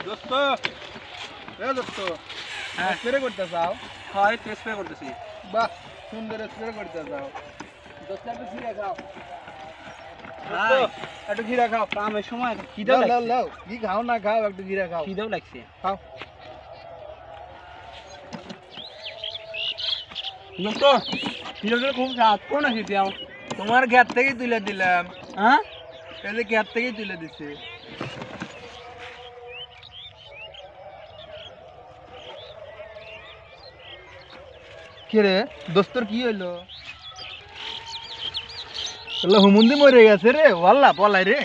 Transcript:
দোস্ত স্প্রে করতে চাও? হয় তো স্প্রে করতেছি। বাহ, সুন্দর স্প্রে করতে চাও। দোস্ত একটু ঘিরে খাও। হাই একটু ঘিরে খাও। কামের সময় খিদেও লাও লাগছে। লাও, কি খাও না খাও, একটু ঘিরে খাও। খিদেও লাগছে। খাও। দোস্ত খিদেটা খুব স্বাদ। কোন আছে দিও? তোমার ঘর থেকেই তুলে দিলাম। হ্যাঁ এই যে ঘর থেকেই তুলে দিছে। কে রে দোস্তর কি হইলো? হুমুন্দি মরে গেছে রে, ওয়াল্লা পলাই রে।